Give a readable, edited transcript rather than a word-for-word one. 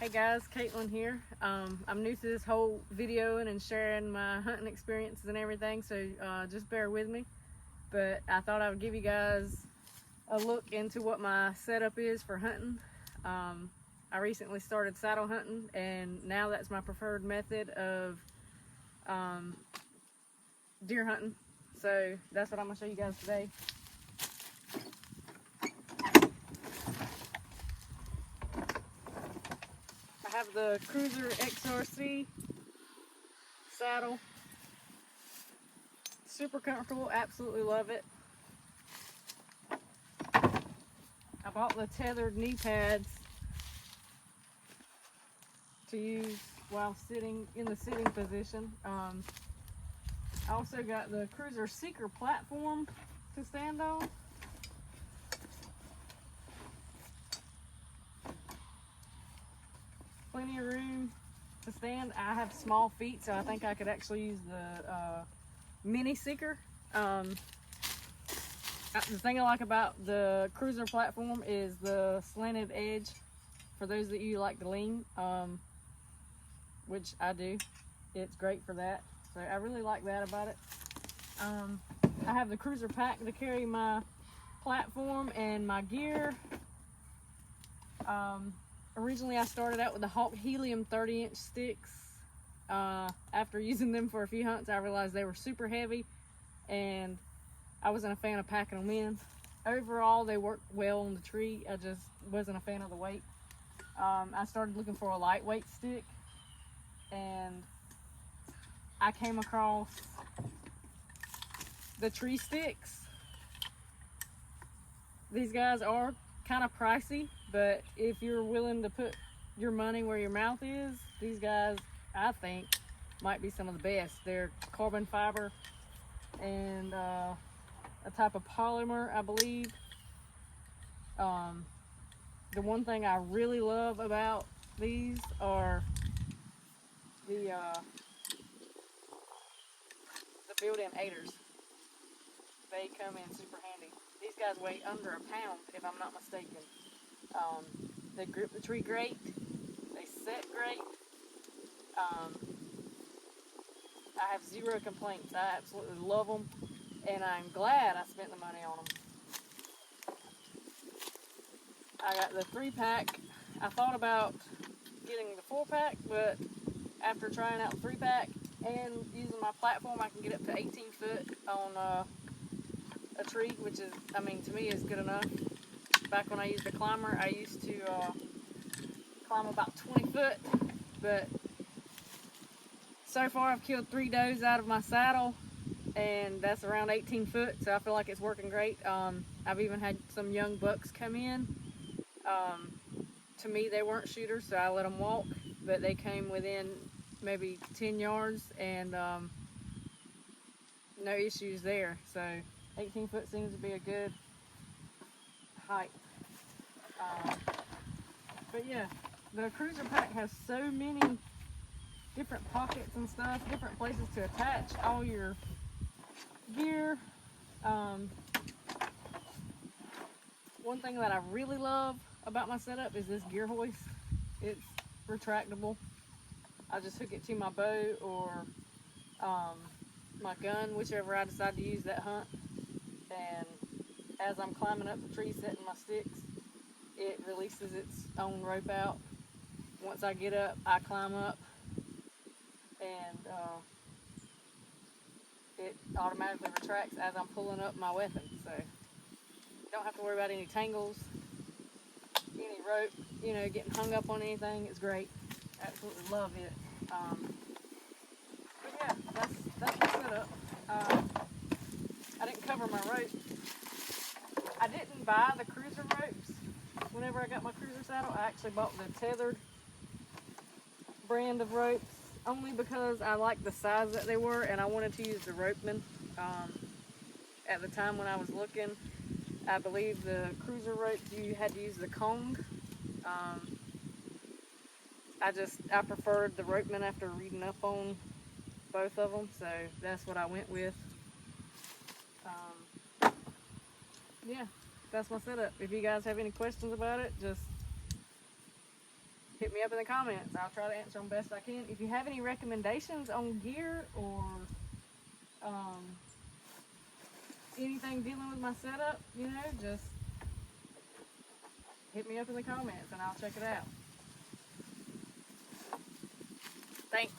Hey guys, Caitlin here. I'm new to this whole videoing and sharing my hunting experiences and everything, so just bear with me. But I thought I would give you guys a look into what my setup is for hunting. I recently started saddle hunting, and now that's my preferred method of deer hunting. So that's what I'm going to show you guys today. I have the Cruzr XC saddle. Super comfortable, absolutely love it. I bought the tethered knee pads to use while sitting in the sitting position. I also got the Cruzr Seeker platform to stand on. Plenty of room to stand. I have small feet, so I think I could actually use the mini Seeker. The thing I like about the Cruzr platform is the slanted edge for those that you like to lean, which I do. It's great for that, so I really like that about it. I have the Cruzr pack to carry my platform and my gear. Originally I started out with the Hawk Helium 30-inch sticks. After using them for a few hunts, I realized they were super heavy and I wasn't a fan of packing them in. Overall, they worked well on the tree. I just wasn't a fan of the weight. I started looking for a lightweight stick, and I came across the tree sticks. These guys are kind of pricey, but if you're willing to put your money where your mouth is, these guys, I think, might be some of the best. They're carbon fiber and a type of polymer, I believe. The one thing I really love about these are the built-in aiders. They come in super handy. These guys weigh under a pound, if I'm not mistaken. They grip the tree great. They set great. I have zero complaints. I absolutely love them, and I'm glad I spent the money on them. I got the 3-pack. I thought about getting the 4-pack, but after trying out the 3-pack and using my platform, I can get up to 18 foot on a tree, which is, I mean, to me is good enough. Back when I used the climber, I used to climb about 20 foot, but so far I've killed 3 does out of my saddle, and that's around 18 foot, so I feel like it's working great. I've even had some young bucks come in. To me, they weren't shooters, so I let them walk, but they came within maybe 10 yards, and no issues there. So 18 foot seems to be a good height. But yeah, the Cruzr pack has so many different pockets and stuff, different places to attach all your gear. One thing that I really love about my setup is this gear hoist. It's retractable. I just hook it to my bow or my gun, whichever I decide to use that hunt. And as I'm climbing up the tree, setting my sticks, it releases its own rope out. Once I get up, I climb up, and it automatically retracts as I'm pulling up my weapon. So don't have to worry about any tangles, any rope, you know, getting hung up on anything. It's great. Absolutely love it. But yeah, that's my setup. I didn't cover my rope. I didn't buy the Cruzr ropes whenever I got my Cruzr saddle. I actually bought the tethered brand of ropes only because I liked the size that they were, and I wanted to use the ropeman. At the time when I was looking, I believe the Cruzr ropes, you had to use the Kong. I preferred the ropeman after reading up on both of them, so that's what I went with. Yeah, that's my setup. If you guys have any questions about it, just hit me up in the comments. I'll try to answer them best I can. If you have any recommendations on gear or anything dealing with my setup, you know, just hit me up in the comments and I'll check it out. Thanks.